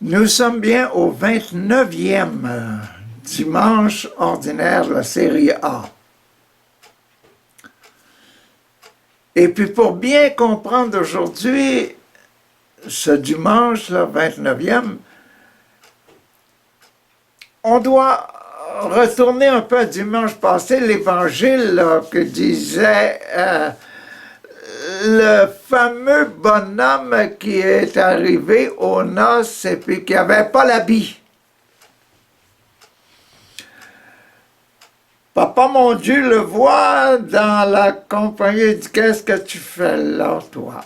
Nous sommes bien au 29e dimanche ordinaire de la série A. Et puis pour bien comprendre aujourd'hui, ce dimanche, le 29e, on doit retourner un peu à dimanche passé, l'évangile que disait le fameux bonhomme qui est arrivé aux noces et puis qui n'avait pas l'habit. Papa, mon Dieu, le voit dans la compagnie, il dit, qu'est-ce que tu fais là, toi?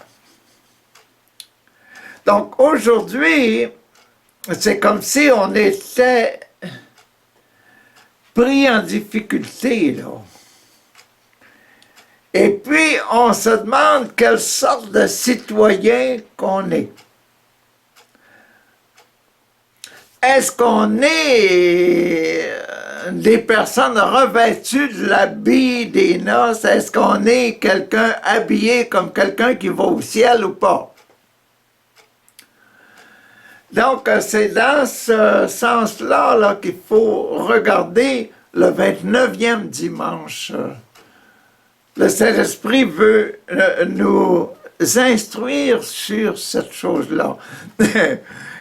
Donc aujourd'hui, c'est comme si on était pris en difficulté, là. Et puis, on se demande quelle sorte de citoyen qu'on est. Est-ce qu'on est des personnes revêtues de l'habit des noces? Est-ce qu'on est quelqu'un habillé comme quelqu'un qui va au ciel ou pas? Donc, c'est dans ce sens-là là, qu'il faut regarder le 29e dimanche. Le Saint-Esprit veut nous instruire sur cette chose-là.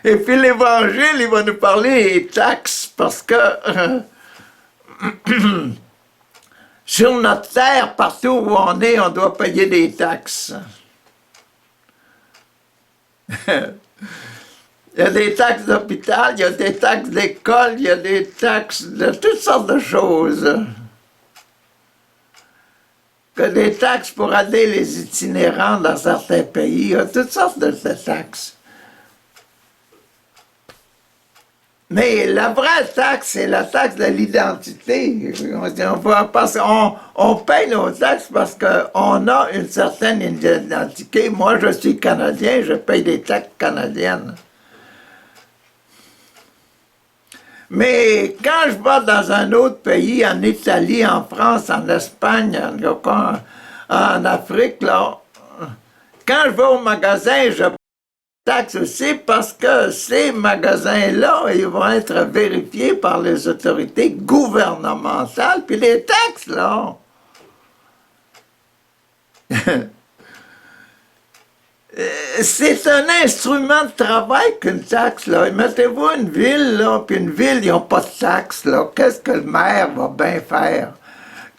Et puis l'Évangile, il va nous parler des taxes, parce que sur notre terre, partout où on est, on doit payer des taxes. Il y a des taxes d'hôpital, il y a des taxes d'école, il y a des taxes de toutes sortes de choses. Que des taxes pour aider les itinérants dans certains pays, il y a toutes sortes de taxes. Mais la vraie taxe, c'est la taxe de l'identité. On paye nos taxes parce qu'on a une certaine identité. Moi, je suis Canadien, je paye des taxes canadiennes. Mais quand je vais dans un autre pays, en Italie, en France, en Espagne, en Afrique, là, quand je vais au magasin, je paye des taxes aussi parce que ces magasins-là, ils vont être vérifiés par les autorités gouvernementales, puis les taxes, là. C'est un instrument de travail qu'une taxe, là. Mettez-vous une ville, là, puis une ville, ils n'ont pas de taxe, là. Qu'est-ce que le maire va bien faire?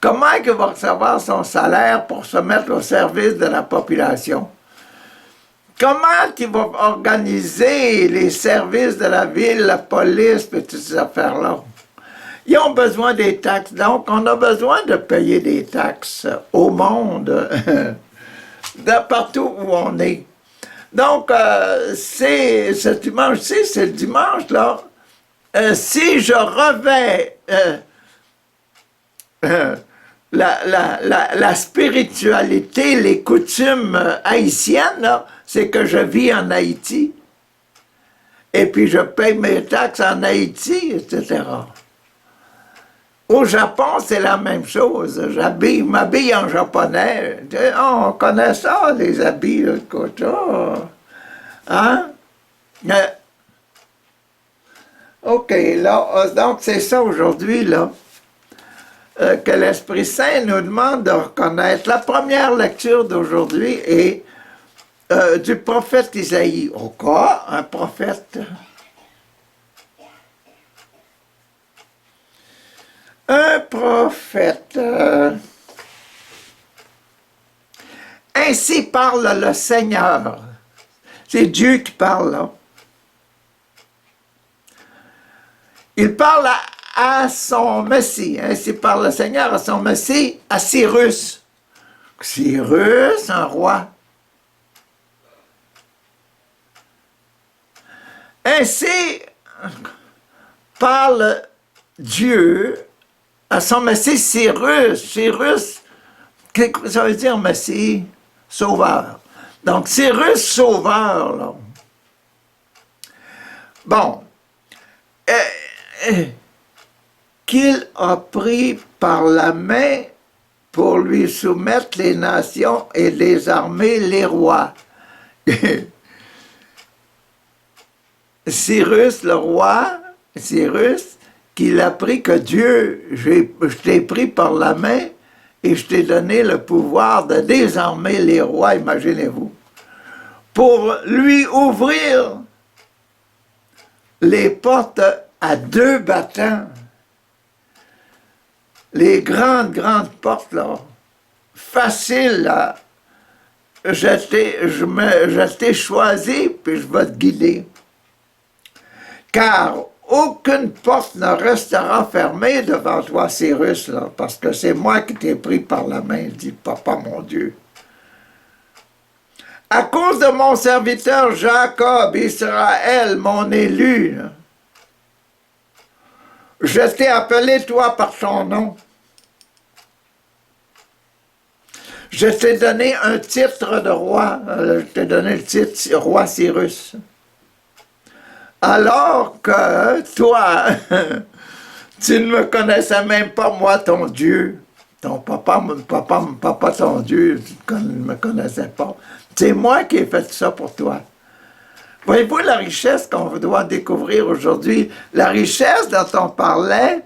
Comment il va recevoir son salaire pour se mettre au service de la population? Comment il va organiser les services de la ville, la police, et toutes ces affaires-là? Ils ont besoin des taxes, donc on a besoin de payer des taxes au monde. De partout où on est. Donc, ce dimanche-ci, c'est le dimanche, là. Si je revais la spiritualité, les coutumes haïtiennes, c'est que je vis en Haïti, et puis je paye mes taxes en Haïti, etc. Au Japon, c'est la même chose. Je m'habille en japonais. Oh, on connaît ça, les habits, là, écoute. Oh. Hein? OK, là, donc c'est ça aujourd'hui, là, que l'Esprit Saint nous demande de reconnaître. La première lecture d'aujourd'hui est du prophète Isaïe. Oh quoi? Un prophète? Un prophète. Ainsi parle le Seigneur. C'est Dieu qui parle là. Il parle à son Messie. Ainsi parle le Seigneur à son Messie, à Cyrus. Cyrus, un roi. Ainsi parle Dieu à son Messie Cyrus. Cyrus, qu'est-ce que ça veut dire Messie? Sauveur. Donc Cyrus sauveur, là. Bon. Qu'il a pris par la main pour lui soumettre les nations et les armées, les rois. Cyrus, le roi, Cyrus, qu'il a pris que Dieu, je t'ai pris par la main et je t'ai donné le pouvoir de désarmer les rois, imaginez-vous, pour lui ouvrir les portes à deux battants. Les grandes portes, là, faciles à je t'ai choisi, puis je vais te guider. Car aucune porte ne restera fermée devant toi, Cyrus, là, parce que c'est moi qui t'ai pris par la main, dit Papa mon Dieu. À cause de mon serviteur Jacob, Israël, mon élu, là, je t'ai appelé toi par ton nom. Je t'ai donné un titre de roi, je t'ai donné le titre roi Cyrus. Alors que toi, tu ne me connaissais même pas, moi, ton Dieu. Ton papa, ton Dieu, tu ne me connaissais pas. C'est moi qui ai fait ça pour toi. Voyez-vous la richesse qu'on doit découvrir aujourd'hui? La richesse dont on parlait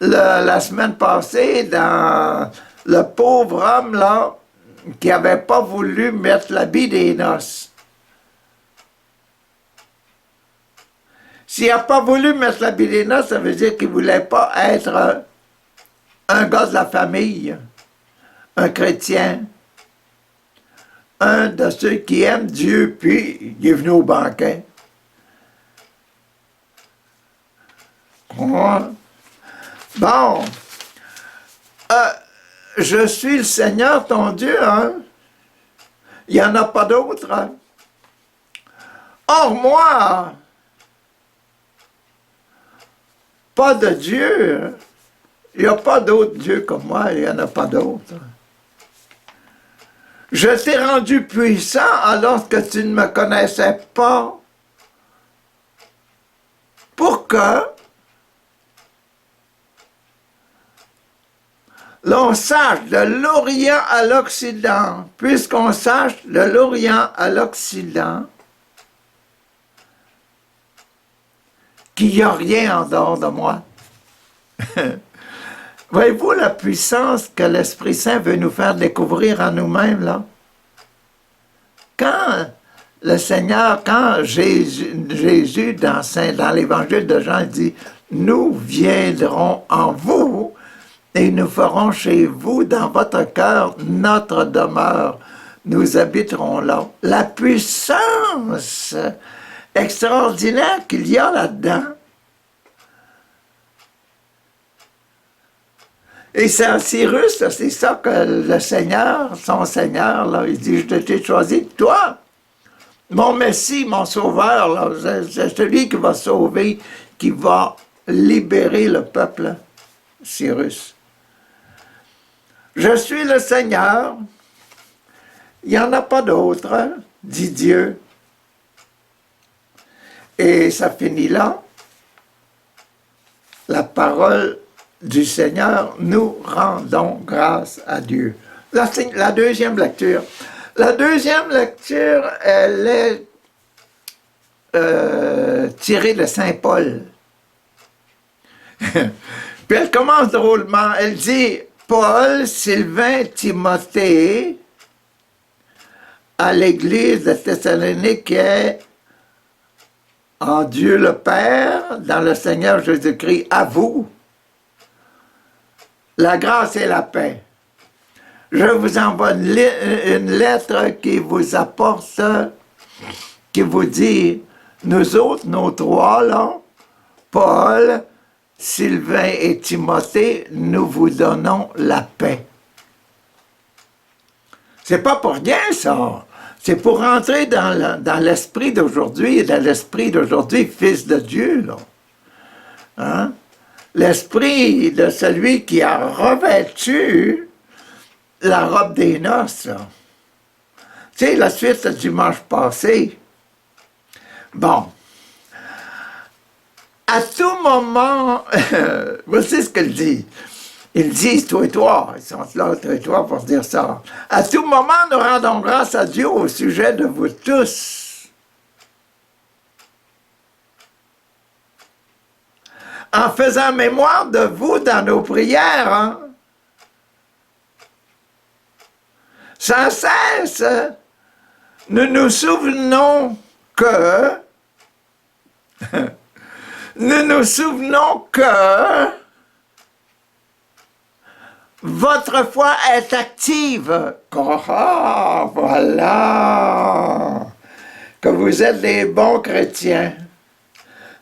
la semaine passée dans le pauvre homme là qui n'avait pas voulu mettre l'habit des noces. S'il n'a pas voulu mettre l'habit des noces, ça veut dire qu'il ne voulait pas être un gars de la famille, un chrétien, un de ceux qui aiment Dieu, puis il est venu au banquet. Ouais. Bon, je suis le Seigneur ton Dieu, hein? Il n'y en a pas d'autre. Hein? Or, moi, pas de Dieu. Il n'y a pas d'autre Dieu comme moi, il n'y en a pas d'autre. Je t'ai rendu puissant alors que tu ne me connaissais pas. Pour que l'on sache de l'Orient à l'Occident, puisqu'on sache de l'Orient à l'Occident qu'il n'y a rien en dehors de moi. Voyez-vous la puissance que l'Esprit Saint veut nous faire découvrir en nous-mêmes, là? Quand le Seigneur, quand Jésus dans l'Évangile de Jean, dit « Nous viendrons en vous et nous ferons chez vous, dans votre cœur, notre demeure. Nous habiterons là. » La puissance extraordinaire qu'il y a là-dedans. Et c'est en Cyrus, c'est ça que le Seigneur, son Seigneur, là, il dit, je t'ai choisi, toi, mon Messie, mon Sauveur, là, c'est celui qui va sauver, qui va libérer le peuple, Cyrus. Je suis le Seigneur, il n'y en a pas d'autre, hein, dit Dieu. Et ça finit là. La parole du Seigneur, nous rendons grâce à Dieu. La deuxième lecture. La deuxième lecture, elle est tirée de Saint Paul. Puis elle commence drôlement. Elle dit, Paul, Sylvain, Timothée, à l'église de Thessalonique qui est en Dieu le Père, dans le Seigneur Jésus-Christ, à vous, la grâce et la paix. Je vous envoie une lettre qui vous apporte, qui vous dit, nous autres, nos trois, là, Paul, Sylvain et Timothée, nous vous donnons la paix. C'est pas pour rien, ça. C'est pour rentrer dans l'esprit d'aujourd'hui, dans l'esprit d'aujourd'hui, fils de Dieu, là. Hein? L'esprit de celui qui a revêtu la robe des noces. Là. Tu sais, la suite le dimanche passé. Bon. À tout moment, voici ce qu'il dit. Il dit, toi et toi, ils sont là, toi et toi, pour dire ça. À tout moment, nous rendons grâce à Dieu au sujet de vous tous. en faisant mémoire de vous dans nos prières, hein? Sans cesse, nous nous souvenons que nous nous souvenons que votre foi est active. Oh, voilà! Que vous êtes des bons chrétiens.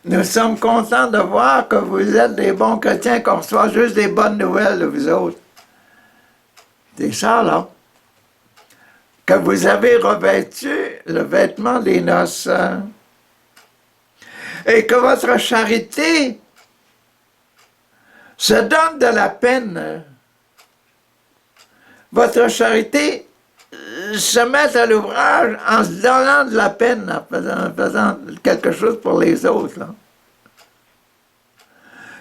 Nous sommes contents de voir que vous êtes des bons chrétiens, qu'on reçoit juste des bonnes nouvelles de vous autres. C'est ça, là. Que vous avez revêtu le vêtement des noces. Et que votre charité se donne de la peine. Votre charité se met à l'ouvrage en se donnant de la peine, en faisant quelque chose pour les autres. Là.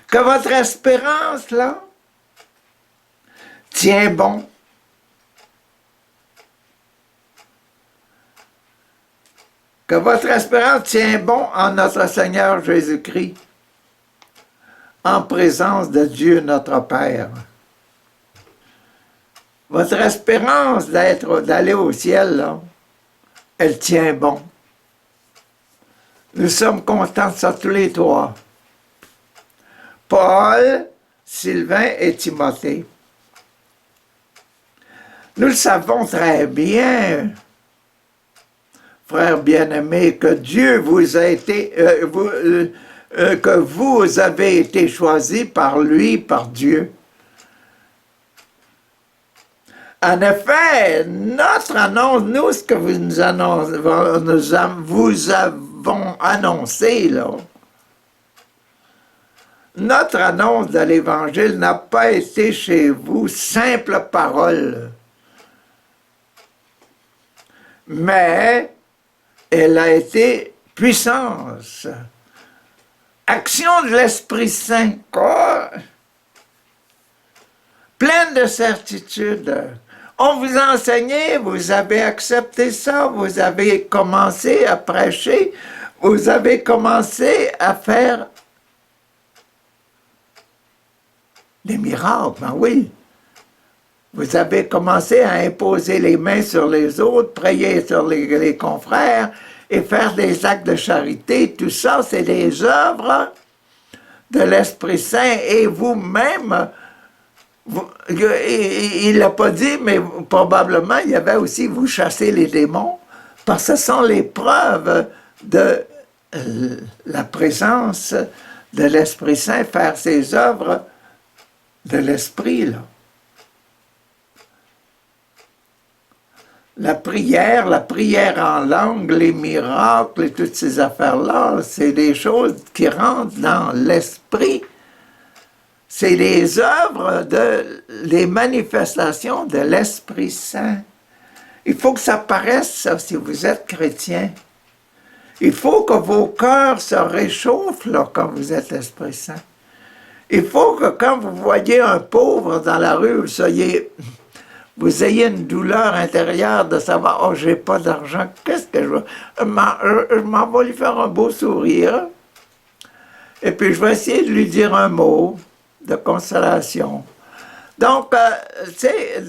Que votre espérance, là, tient bon. Que votre espérance tient bon en notre Seigneur Jésus-Christ, en présence de Dieu notre Père. Votre espérance d'aller au ciel, là, elle tient bon. Nous sommes contents de ça tous les trois. Paul, Sylvain et Timothée. Nous le savons très bien, frères bien-aimés, que Dieu vous a été, que vous avez été choisis par lui, par Dieu. En effet, notre annonce, nous, ce que vous avons annoncé, là, notre annonce de l'Évangile n'a pas été chez vous simple parole, mais elle a été puissance, action de l'Esprit Saint, quoi, pleine de certitude. On vous a enseigné, vous avez accepté ça, vous avez commencé à prêcher, vous avez commencé à faire des miracles, ben oui. Vous avez commencé à imposer les mains sur les autres, prier sur les confrères et faire des actes de charité. Tout ça, c'est des œuvres de l'Esprit Saint et vous-même. Il ne l'a pas dit, mais probablement, il y avait aussi vous chasser les démons, parce que ce sont les preuves de la présence de l'Esprit Saint, faire ses œuvres de l'Esprit, là. La prière en langue, les miracles et toutes ces affaires-là, c'est des choses qui rentrent dans l'Esprit. C'est les œuvres, les manifestations de l'Esprit Saint. Il faut que ça paraisse, ça, si vous êtes chrétien. Il faut que vos cœurs se réchauffent, là, quand vous êtes l'Esprit Saint. Il faut que quand vous voyez un pauvre dans la rue, vous ayez une douleur intérieure de savoir « Oh, j'ai pas d'argent, qu'est-ce que je vais... Je m'en vais lui faire un beau sourire. Et puis, je vais essayer de lui dire un mot de consolation. » Donc, c'est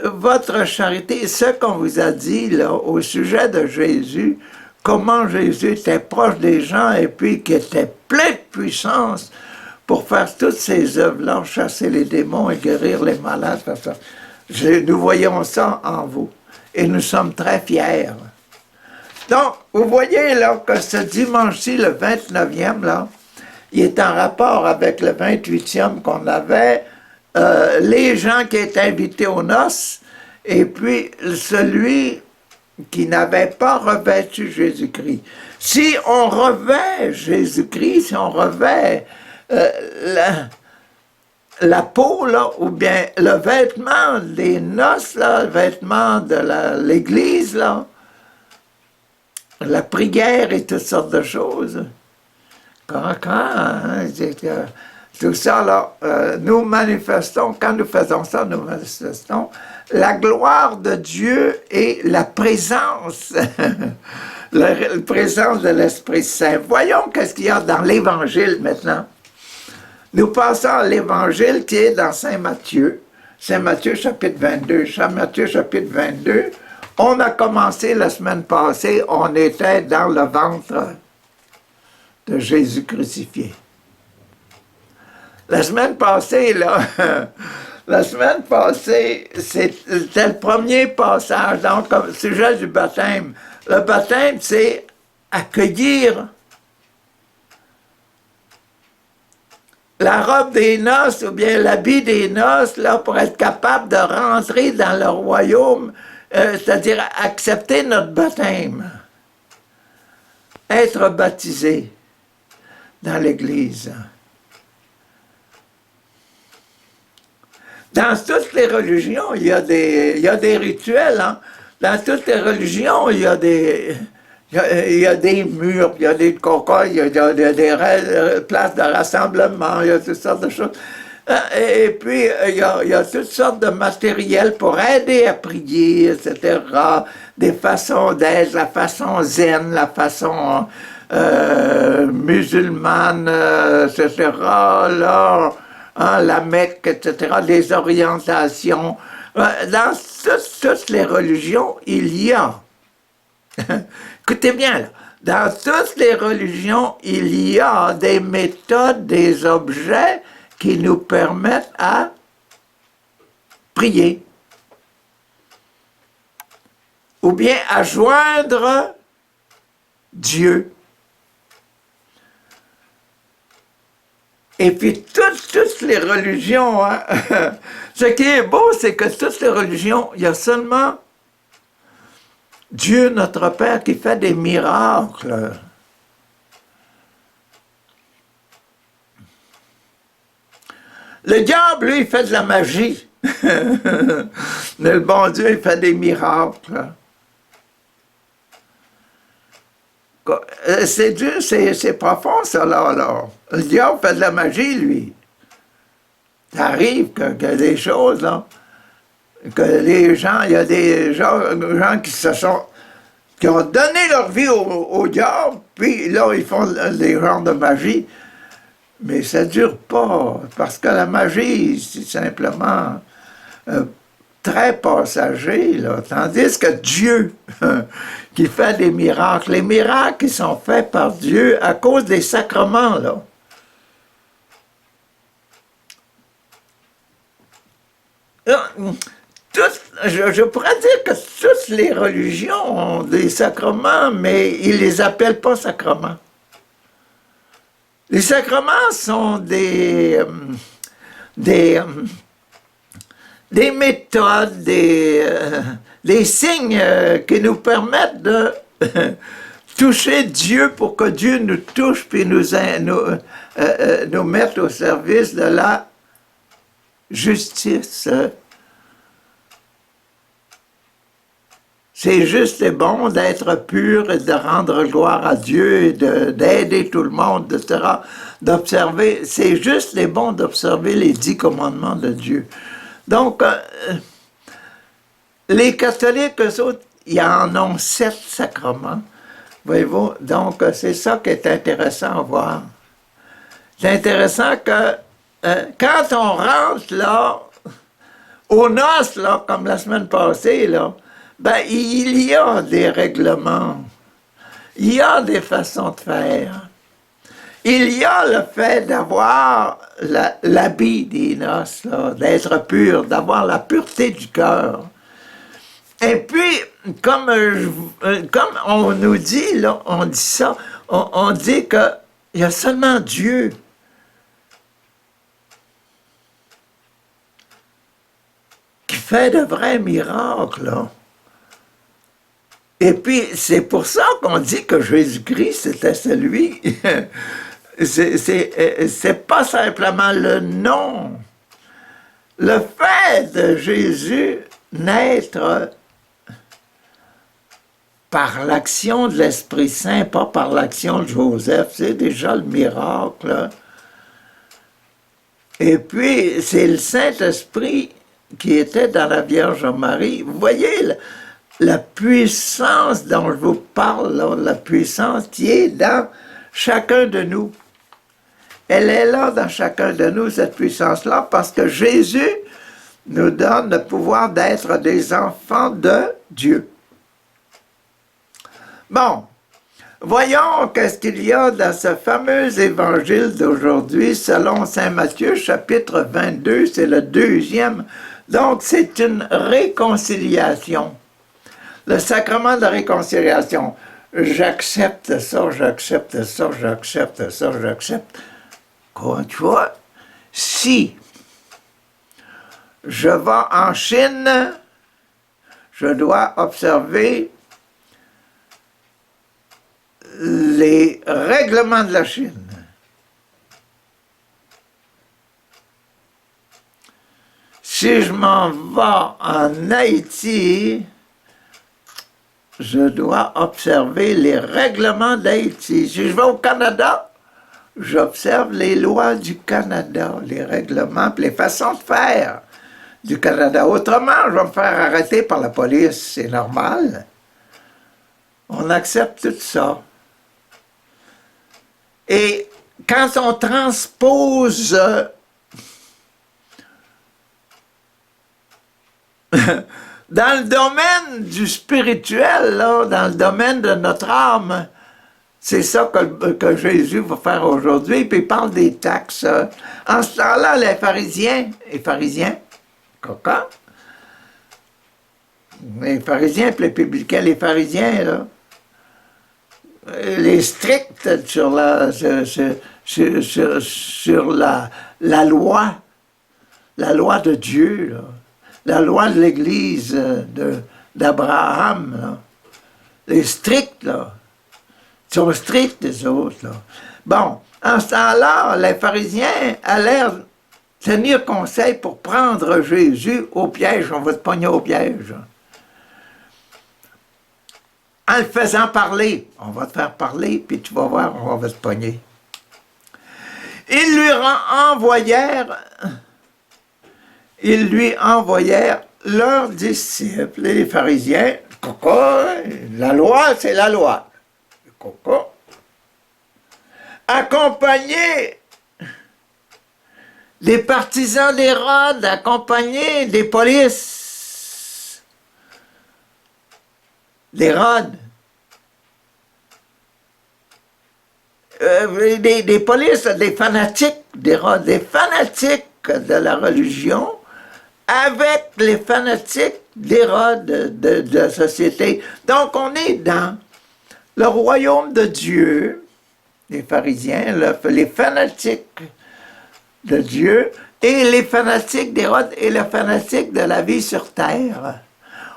votre charité, ce qu'on vous a dit là, au sujet de Jésus, comment Jésus était proche des gens et puis qu'il était plein de puissance pour faire toutes ces œuvres-là, chasser les démons et guérir les malades. Nous voyons ça en vous. Et nous sommes très fiers. Donc, vous voyez là que ce dimanche-ci, le 29e, là, il est en rapport avec le 28e qu'on avait, les gens qui étaient invités aux noces, et puis celui qui n'avait pas revêtu Jésus-Christ. Si on revêt Jésus-Christ, si on revêt la peau, là, ou bien le vêtement des noces, là, le vêtement de l'Église, là, la prière et toutes sortes de choses. Tout ça, là, nous manifestons, quand nous faisons ça, nous manifestons la gloire de Dieu et la présence, la présence de l'Esprit Saint. Voyons qu'est-ce qu'il y a dans l'Évangile maintenant. Nous passons à l'Évangile qui est dans Saint Matthieu. Saint Matthieu chapitre 22. Saint Matthieu chapitre 22. On a commencé la semaine passée, on était dans le ventre de Jésus crucifié. La semaine passée, là, la semaine passée, c'était le premier passage, donc, au sujet du baptême. Le baptême, c'est accueillir la robe des noces ou bien l'habit des noces, là, pour être capable de rentrer dans le royaume, c'est-à-dire accepter notre baptême, être baptisé dans l'Église. Dans toutes les religions, il y a des rituels. Hein? Dans toutes les religions, il y a des murs, il y a des cocos, il y a des places de rassemblement, il y a toutes sortes de choses. Et puis, il y a toutes sortes de matériel pour aider à prier, etc. Des façons d'être, la façon zen, la façon musulmane, etc. Là, hein, la Mecque, etc., des orientations. Dans toutes les religions, il y a, écoutez bien, là, dans toutes les religions, il y a des méthodes, des objets qui nous permettent à prier. Ou bien à joindre Dieu. Et puis, toutes les religions, hein, ce qui est beau, c'est que toutes les religions, il y a seulement Dieu, notre Père, qui fait des miracles. Le diable, lui, il fait de la magie. Mais le bon Dieu, il fait des miracles. C'est dur, c'est profond, ça, là. Le diable fait de la magie, lui. Ça arrive que des choses, là, que les gens, il y a des gens qui ont donné leur vie au diable, puis là, ils font des genres de magie. Mais ça ne dure pas, parce que la magie, c'est simplement très passager, là. Tandis que Dieu, qui fait des miracles, les miracles qui sont faits par Dieu à cause des sacrements, là. Je pourrais dire que toutes les religions ont des sacrements, mais ils ne les appellent pas sacrements. Les sacrements sont des méthodes, des signes qui nous permettent de toucher Dieu pour que Dieu nous touche puis nous mette au service de la justice. C'est juste et bon d'être pur et de rendre gloire à Dieu et d'aider tout le monde, etc. D'observer, c'est juste et bon d'observer les 10 commandements de Dieu. Donc, les catholiques, eux autres, ils en ont 7 sacrements. Voyez-vous, donc c'est ça qui est intéressant à voir. C'est intéressant que quand on rentre là, aux noces, là, comme la semaine passée, là, ben, il y a des règlements, il y a des façons de faire. Il y a le fait d'avoir l'habit des noces, d'être pur, d'avoir la pureté du cœur. Et puis, comme on nous dit, là, on dit ça, on dit qu'il y a seulement Dieu qui fait de vrais miracles, là. Et puis, c'est pour ça qu'on dit que Jésus-Christ, c'était celui. C'est pas simplement le nom. Le fait de Jésus naître par l'action de l'Esprit Saint, pas par l'action de Joseph, c'est déjà le miracle. Hein? Et puis, c'est le Saint-Esprit qui était dans la Vierge Marie. Vous voyez, la puissance dont je vous parle, là, la puissance qui est dans chacun de nous. Elle est là dans chacun de nous, cette puissance-là, parce que Jésus nous donne le pouvoir d'être des enfants de Dieu. Bon, voyons qu'est-ce qu'il y a dans ce fameux évangile d'aujourd'hui, selon saint Matthieu, chapitre 22, c'est le 2e. Donc, c'est une réconciliation. Le sacrement de réconciliation. J'accepte ça, j'accepte ça, j'accepte ça, j'accepte. Quand tu vois, si je vais en Chine, je dois observer les règlements de la Chine. Si je m'en vais en Haïti, je dois observer les règlements d'Haïti. Si je vais au Canada, j'observe les lois du Canada, les règlements, les façons de faire du Canada. Autrement, je vais me faire arrêter par la police, c'est normal. On accepte tout ça. Et quand on transpose dans le domaine du spirituel, là, dans le domaine de notre âme, c'est ça que Jésus va faire aujourd'hui, puis il parle des taxes. En ce temps-là, les pharisiens, coca, les pharisiens puis les publicains, les pharisiens, là, les stricts sur la loi de Dieu, là, la loi de l'Église d'Abraham, les stricts, là, ils sont stricts, les autres, là. Bon, en ce temps-là, les pharisiens allèrent tenir conseil pour prendre Jésus au piège. On va te pogner au piège. En le faisant parler, on va te faire parler, puis tu vas voir, on va te pogner. Ils lui envoyèrent leurs disciples, les pharisiens. La loi, c'est la loi. Accompagner des partisans d'Hérode, accompagner des polices d'Hérode, des polices, des fanatiques d'Hérode, des fanatiques de la religion, avec les fanatiques d'Hérode, de la société. Donc, on est dans le royaume de Dieu, les pharisiens, les fanatiques de Dieu, et les fanatiques d'Hérode, et les fanatiques de la vie sur terre.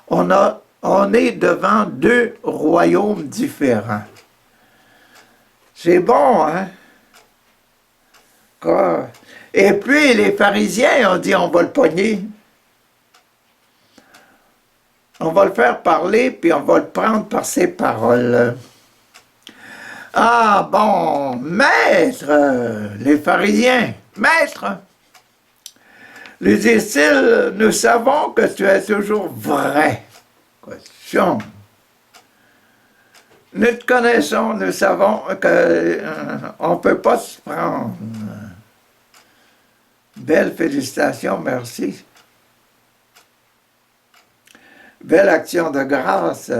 On est devant deux royaumes différents. C'est bon, hein? Quoi? Et puis, les pharisiens ont dit, on va le pogner. On va le faire parler, puis on va le prendre par ses paroles. Ah bon, maître, les pharisiens, maître, lui disent-ils, nous savons que tu es toujours vrai. Question. Nous te connaissons, nous savons qu'on ne peut pas se prendre. Belle félicitation, merci. Belle action de grâce.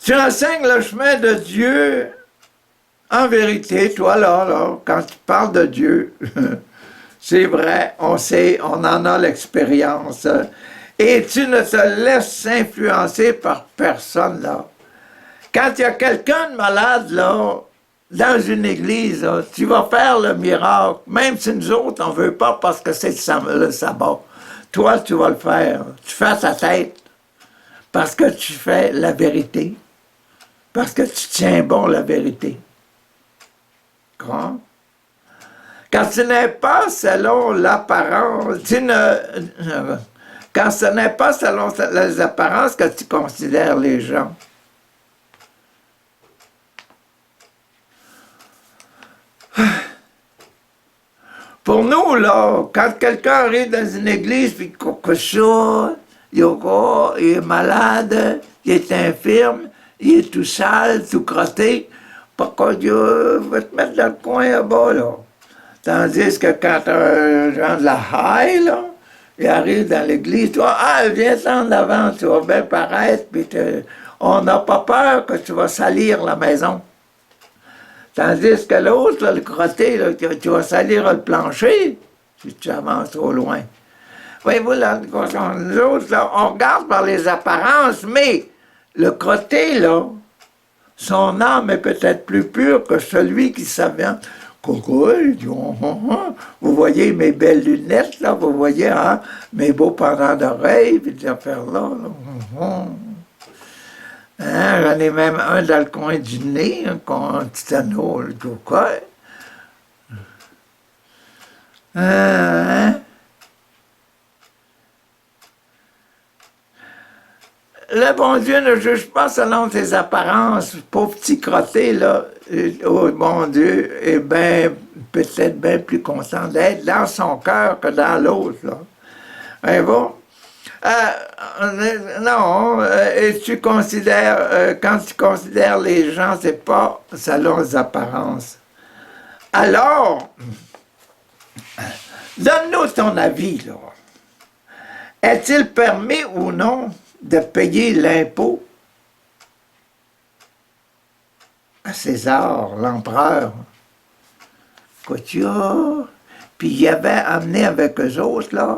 Tu enseignes le chemin de Dieu en vérité, toi là, quand tu parles de Dieu, c'est vrai, on sait, on en a l'expérience. Et tu ne te laisses influencer par personne, là. Quand il y a quelqu'un de malade, là, dans une église, là, tu vas faire le miracle, même si nous autres, on ne veut pas parce que c'est le sabbat. Toi, tu vas le faire. Tu fais ta tête parce que tu fais la vérité, parce que tu tiens bon la vérité. Quand ce n'est pas selon l'apparence, quand ce n'est pas selon les apparences que tu considères les gens. Pour nous, là, quand quelqu'un arrive dans une église, puis quelque chose, il est malade, il est infirme, il est tout sale, tout crotté, pourquoi Dieu va te mettre dans le coin là-bas, là? Tandis que quand un genre de la haille, là, il arrive dans l'église, toi, ah, viens en avant, tu vas bien paraître, puis on n'a pas peur que tu vas salir la maison. Tandis que l'autre, là, le crotté, là, tu vas salir le plancher si tu avances trop loin. Voyez-vous, là, nous autres, là, on regarde par les apparences, mais le crotté, là, son âme est peut-être plus pure que celui qui savait. Coucou, il dit, vous voyez mes belles lunettes, là, vous voyez hein, mes beaux pendants d'oreilles, puis des affaires-là. Hein, j'en ai même un dans le coin du nez, un petit anneau, le coucou. Hein? Le bon Dieu ne juge pas selon ses apparences. Pauvre petit crotté, là, oh, bon Dieu est bien, peut-être bien plus content d'être dans son cœur que dans l'autre, là. Et bon, non, et tu considères, quand tu considères les gens, c'est pas selon les apparences. Alors, donne-nous ton avis, là. Est-il permis ou non de payer l'impôt à César, l'empereur? Couture. Puis il y avait amené avec eux autres, là,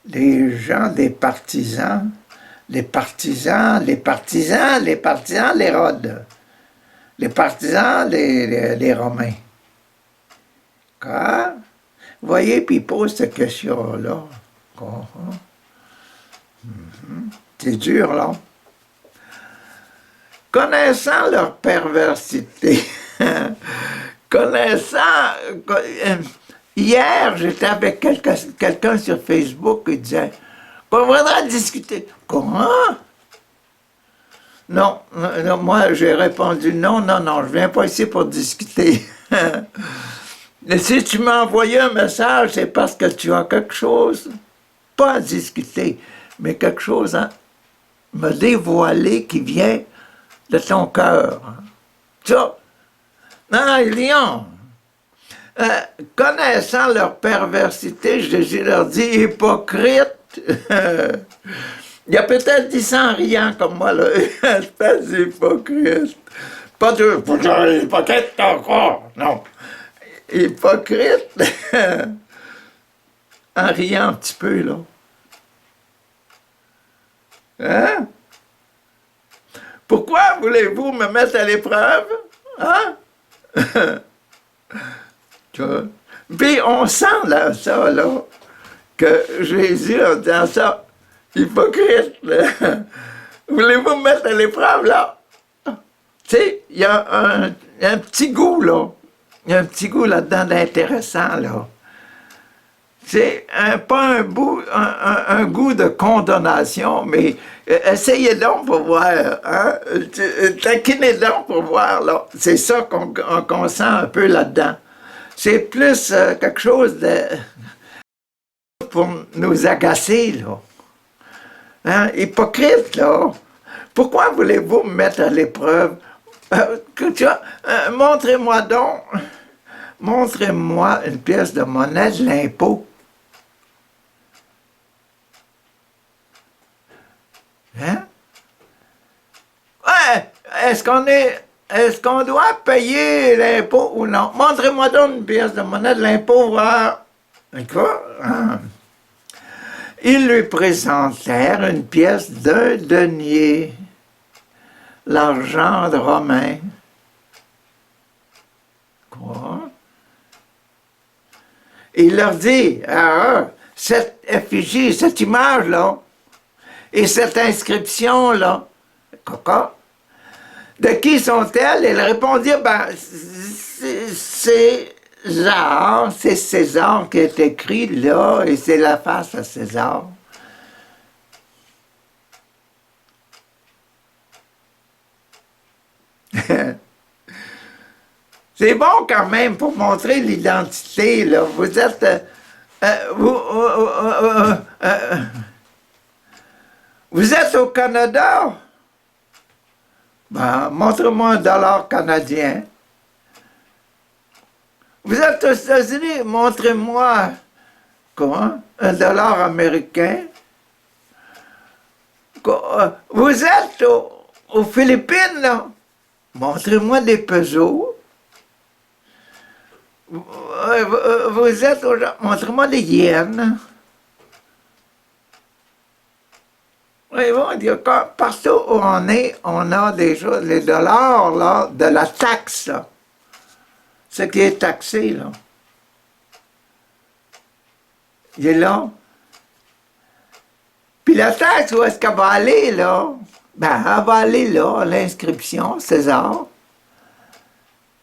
les gens, des partisans, les partisans, les partisans, les partisans, les Rhodes, les partisans, les Romains. Quoi? Vous voyez, puis il pose cette question-là. C'est dur, là. Connaissant leur perversité, connaissant... Hier, j'étais avec quelqu'un sur Facebook qui disait « On voudrait discuter. » Comment? Non, non, moi j'ai répondu « Non, non, non, je viens pas ici pour discuter. » Mais si tu m'as envoyé un message, c'est parce que tu as quelque chose, pas à discuter, mais quelque chose à me dévoiler qui vient de ton cœur. Ça, non, Lyon, connaissant leur perversité, je leur dis hypocrite. Il y a peut-être dit ça en riant comme moi, là. Espèce d'hypocrite. Pas hypocrite encore, non. Hypocrite. En riant un petit peu, là. Hein? Pourquoi voulez-vous me mettre à l'épreuve? Hein? Puis on sent là, ça, là, que Jésus, en disant ça, hypocrite, là. Voulez-vous me mettre à l'épreuve, là? Tu sais, il y a un petit goût, là. Il y a un petit goût là-dedans d'intéressant, là. C'est pas un goût de condamnation, mais essayez donc pour voir, hein? Taquinez donc pour voir, là. C'est ça qu'on sent un peu là-dedans. C'est plus quelque chose de... pour nous agacer, là. Hein? Hypocrite, là. Pourquoi voulez-vous me mettre à l'épreuve? Montrez-moi donc... Montrez-moi une pièce de monnaie de l'impôt. Hein? Ouais, est-ce qu'on doit payer l'impôt ou non? Montrez-moi donc une pièce de monnaie de l'impôt, voir. Quoi? Hein? Ils lui présentèrent une pièce d'un denier, l'argent de Romain. Quoi? Il leur dit, cette effigie, cette image-là, et cette inscription-là, coca, de qui sont-elles? Ils répondirent, ben, c'est César, c'est César qui est écrit là, et c'est la face à César. C'est bon quand même pour montrer l'identité, là. Vous êtes... vous êtes au Canada? Ben, montrez-moi un dollar canadien. Vous êtes aux États-Unis, montrez-moi, comment, un dollar américain. Vous êtes aux Philippines, là. Montrez-moi des pesos. Vous êtes au... Montrez-moi des yens. Oui, bon, partout où on est, on a des choses, les dollars, là, de la taxe, là. Ce qui est taxé, là. Il est là. Puis la taxe, où est-ce qu'elle va aller, là? Ben, elle va aller là, à l'inscription, César.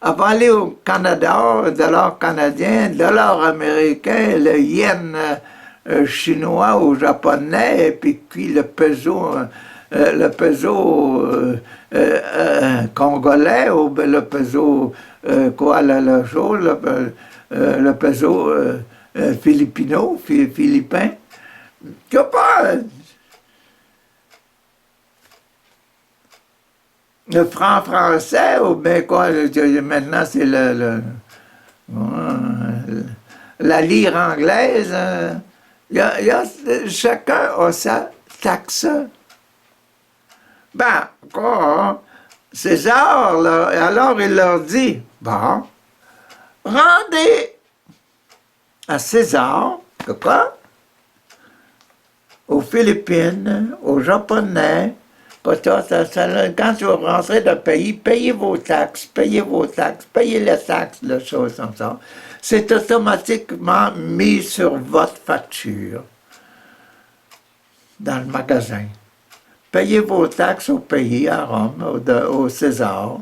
Elle va aller au Canada, le dollar canadien, le dollar américain, le yen chinois ou japonais, et puis le peso congolais, ou le peso, le peso philippin. Il n'y a pas... Le franc français, ou bien quoi, maintenant c'est la lire anglaise. Chacun a sa taxe. Ben, quoi, César, là, alors il leur dit, bon, rendez à César, quoi, aux Philippines, aux Japonais. Quand tu vas rentrer dans le pays, payez vos taxes, payez les taxes, les choses comme ça. C'est automatiquement mis sur votre facture dans le magasin. Payez vos taxes au pays, à Rome, au César.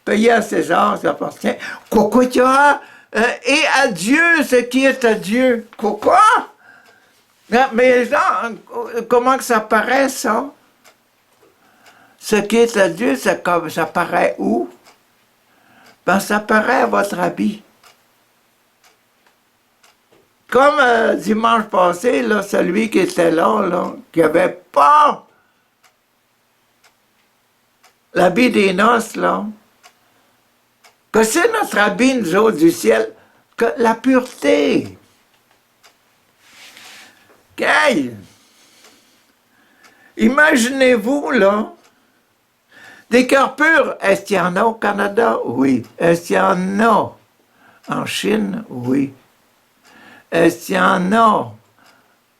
Payez à César, ça appartient. Quoi, et à Dieu ce qui est à Dieu. Quoi? Mais là, comment que ça paraît, ça? Ce qui est à Dieu, ça paraît où? Ben, ça paraît à votre habit. Comme dimanche passé, là, celui qui était là, qui n'avait pas l'habit des noces, là, que c'est notre habit, nous autres, du ciel, que la pureté. Hey! Imaginez-vous, là, des cœurs purs, est-ce qu'il y en a au Canada? Oui. Est-ce qu'il y en a en Chine? Oui. Est-ce qu'il y en a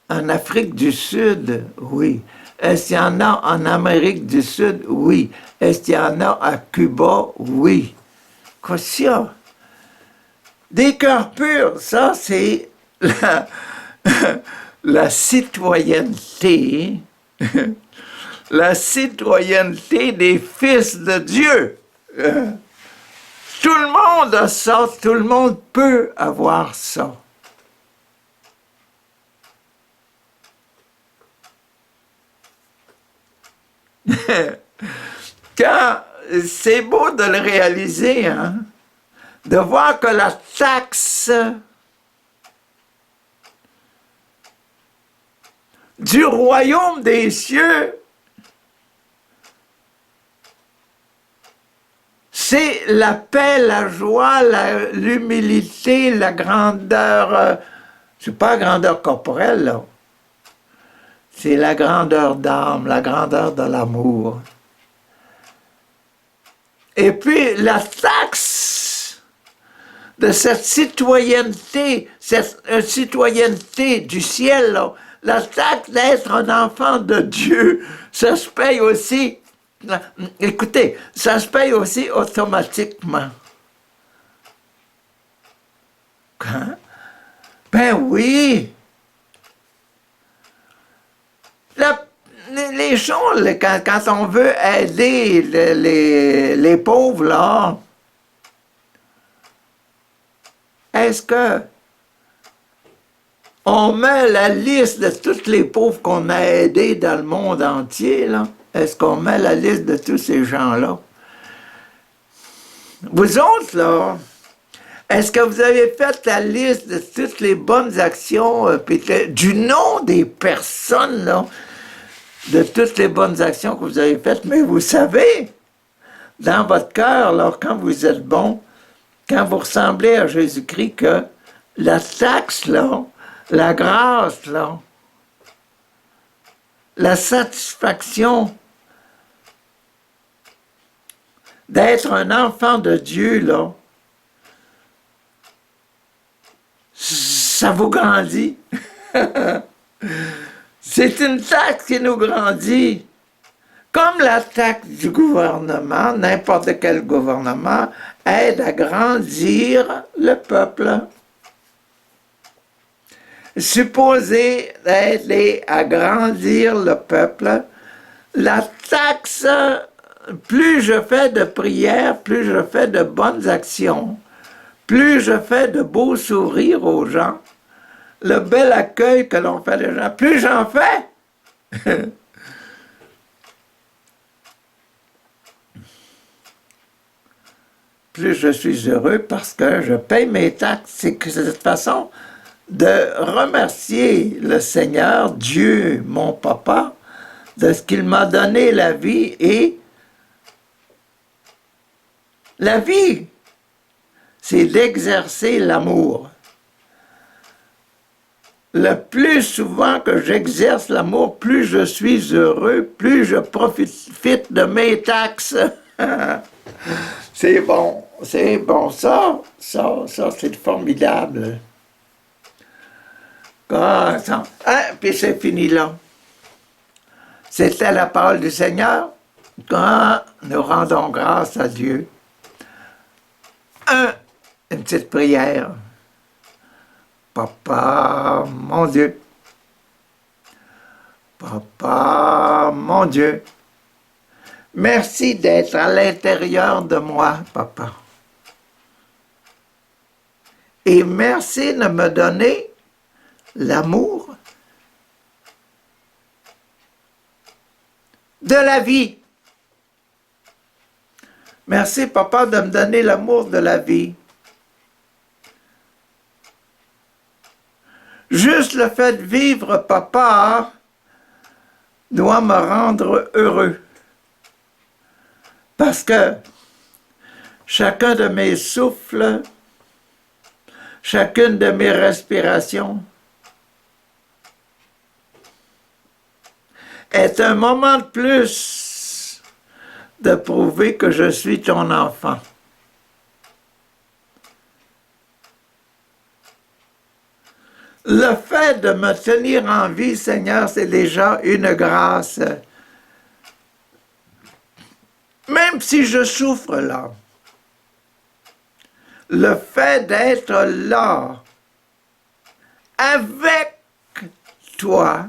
en Afrique du Sud? Oui. Est-ce qu'il y en a en Amérique du Sud? Oui. Est-ce qu'il y en a à Cuba? Oui. Quoi ça? Des cœurs purs, ça c'est la citoyenneté. La citoyenneté des fils de Dieu. Tout le monde a ça, tout le monde peut avoir ça. Quand c'est beau de le réaliser, hein, de voir que la taxe du royaume des cieux, c'est la paix, la joie, l'humilité, la grandeur, c'est pas la grandeur corporelle, là. C'est la grandeur d'âme, la grandeur de l'amour. Et puis la taxe de cette citoyenneté du ciel, là, la taxe d'être un enfant de Dieu, ça se paye aussi. Écoutez, ça se paye aussi automatiquement. Hein? Ben oui. Les choses, quand on veut aider les pauvres, là, est-ce que on met la liste de tous les pauvres qu'on a aidés dans le monde entier, là? Est-ce qu'on met la liste de tous ces gens-là? Vous autres, là, est-ce que vous avez fait la liste de toutes les bonnes actions, du nom des personnes, là, de toutes les bonnes actions que vous avez faites? Mais vous savez, dans votre cœur, là, quand vous êtes bon, quand vous ressemblez à Jésus-Christ, que la taxe, là, la grâce, là, la satisfaction d'être un enfant de Dieu, là, ça vous grandit. C'est une taxe qui nous grandit. Comme la taxe du gouvernement, n'importe quel gouvernement, aide à grandir le peuple. Supposé aider à grandir le peuple, la taxe, plus je fais de prières, plus je fais de bonnes actions, plus je fais de beaux sourires aux gens, le bel accueil que l'on fait des gens, plus j'en fais. Plus je suis heureux parce que je paye mes taxes. C'est que cette façon de remercier le Seigneur, Dieu, mon papa, de ce qu'il m'a donné la vie et la vie, c'est d'exercer l'amour. Le plus souvent que j'exerce l'amour, plus je suis heureux, plus je profite de mes taxes. C'est bon, ça c'est formidable. Ah, puis c'est fini là. C'était la parole du Seigneur. Quand nous rendons grâce à Dieu. Une petite prière. Papa, mon Dieu. Papa, mon Dieu. Merci d'être à l'intérieur de moi, papa. Et merci de me donner l'amour de la vie. Merci, papa, de me donner l'amour de la vie. Juste le fait de vivre, papa, doit me rendre heureux. Parce que chacun de mes souffles, chacune de mes respirations est un moment de plus de prouver que je suis ton enfant. Le fait de me tenir en vie, Seigneur, c'est déjà une grâce. Même si je souffre là, le fait d'être là, avec toi,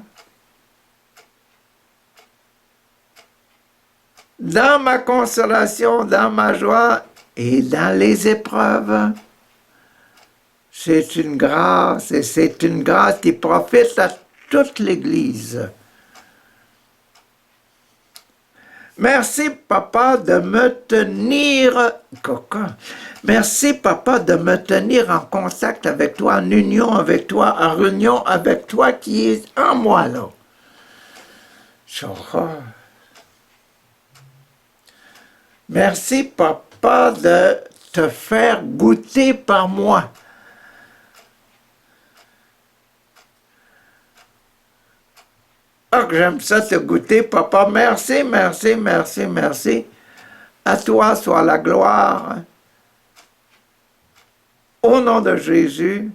dans ma consolation, dans ma joie et dans les épreuves, c'est une grâce, et c'est une grâce qui profite à toute l'Église. Merci, papa, de me tenir... Merci, papa, de me tenir en contact avec toi, en union avec toi, en réunion avec toi qui est en moi, là. Merci, papa, de te faire goûter par moi. Ah, que j'aime ça te goûter, papa. Merci, merci, merci, merci. À toi soit la gloire. Au nom de Jésus.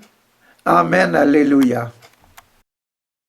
Amen, alléluia.